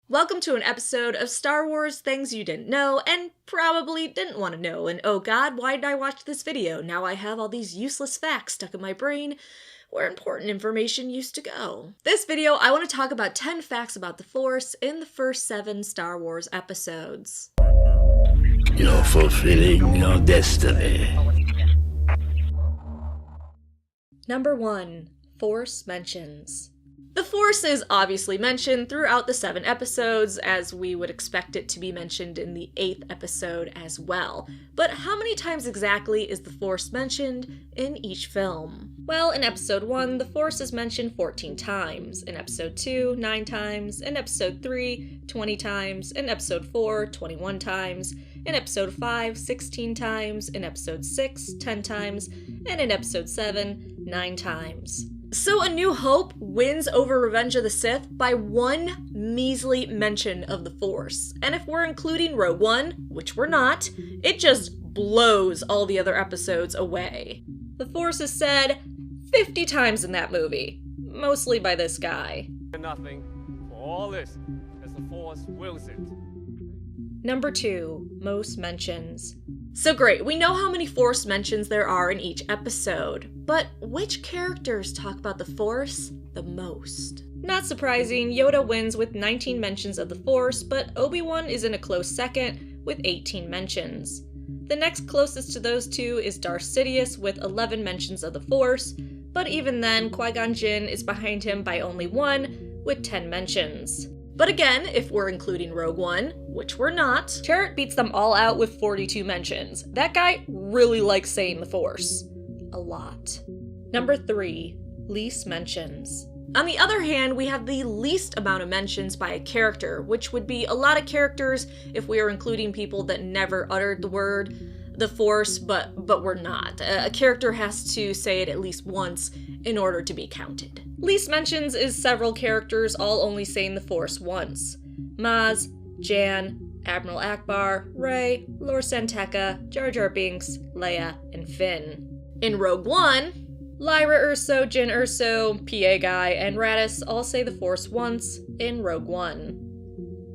Welcome to an episode of Star Wars Things You Didn't Know and probably didn't want to know, and oh god, why did I watch this video? Now I have all these useless facts stuck in my brain where important information used to go. This video, I want to talk about 10 facts about the Force in the first 7 Star Wars episodes. You're fulfilling your destiny. Number 1. Force mentions. The Force is obviously mentioned throughout the 7 episodes, as we would expect it to be mentioned in the 8th episode as well. But how many times exactly is the Force mentioned in each film? Well, in episode 1, the Force is mentioned 14 times, in episode 2, 9 times, in episode 3, 20 times, in episode 4, 21 times, in episode 5, 16 times, in episode 6, 10 times, and in episode 7, 9 times. So A New Hope wins over Revenge of the Sith by one measly mention of the Force. And if we're including Rogue One, which we're not, it just blows all the other episodes away. The Force is said 50 times in that movie, mostly by this guy. Nothing for all this, as the Force wills it. Number 2, most mentions. So great, we know how many Force mentions there are in each episode, but which characters talk about the Force the most? Not surprising, Yoda wins with 19 mentions of the Force, but Obi-Wan is in a close second with 18 mentions. The next closest to those two is Darth Sidious with 11 mentions of the Force, but even then, Qui-Gon Jinn is behind him by only 1 with 10 mentions. But again, if we're including Rogue One, which we're not, Chirrut beats them all out with 42 mentions. That guy really likes saying the Force. A lot. Number 3, least mentions. On the other hand, we have the least amount of mentions by a character, which would be a lot of characters if we are including people that never uttered the word the Force, but we're not. A character has to say it at least once in order to be counted. Least mentions is several characters all only saying the Force once. Maz, Jan, Admiral Akbar, Rey, Lor San Tekka, Jar Jar Binks, Leia, and Finn. In Rogue One, Lyra Erso, Jyn Erso, PA Guy, and Radis all say the Force once in Rogue One.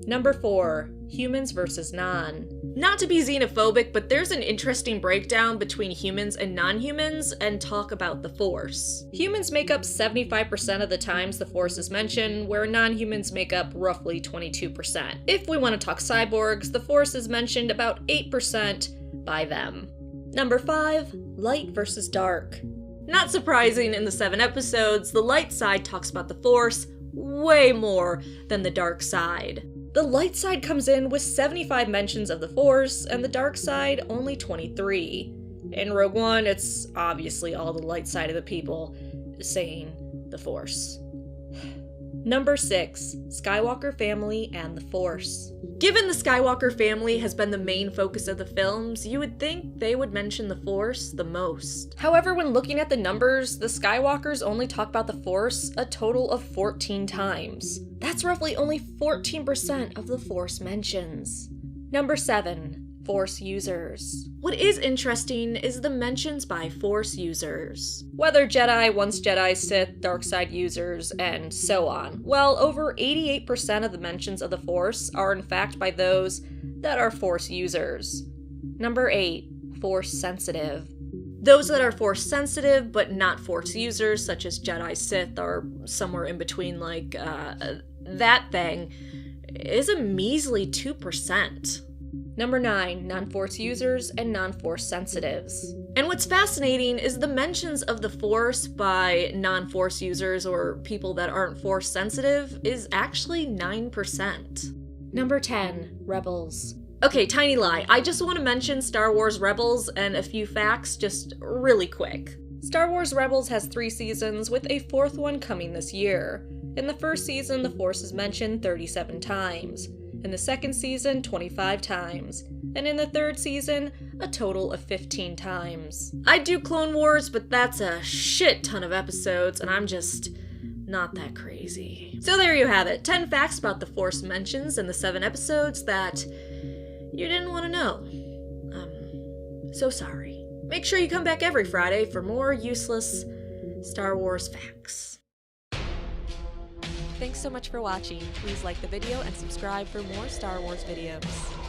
Number 4, humans versus non. Not to be xenophobic, but there's an interesting breakdown between humans and non-humans and talk about the Force. Humans make up 75% of the times the Force is mentioned, where non-humans make up roughly 22%. If we want to talk cyborgs, the Force is mentioned about 8% by them. Number 5, light versus dark. Not surprising, in the 7 episodes, the light side talks about the Force way more than the dark side. The light side comes in with 75 mentions of the Force, and the dark side only 23. In Rogue One, it's obviously all the light side of the people saying the Force. Number 6, Skywalker family and the Force. Given the Skywalker family has been the main focus of the films, you would think they would mention the Force the most. However, when looking at the numbers, the Skywalkers only talk about the Force a total of 14 times. That's roughly only 14% of the Force mentions. Number 7, Force users. What is interesting is the mentions by Force users. Whether Jedi, once Jedi, Sith, dark side users, and so on. Well, over 88% of the mentions of the Force are in fact by those that are Force users. Number 8, Force sensitive. Those that are Force sensitive but not Force users, such as Jedi, Sith, or somewhere in between like that thing, is a measly 2%. Number 9, non-Force users and non-Force sensitives. And what's fascinating is the mentions of the Force by non-Force users or people that aren't Force sensitive is actually 9%. Number 10, Rebels. Okay, tiny lie. I just want to mention Star Wars Rebels and a few facts just really quick. Star Wars Rebels has 3 seasons, with a 4th one coming this year. In the first season, the Force is mentioned 37 times. In the second season, 25 times. And in the third season, a total of 15 times. I'd do Clone Wars, but that's a shit ton of episodes, and I'm just not that crazy. So there you have it, 10 facts about the Force mentions in the 7 episodes that you didn't want to know. So sorry. Make sure you come back every Friday for more useless Star Wars facts. Thanks so much for watching. Please like the video and subscribe for more Star Wars videos.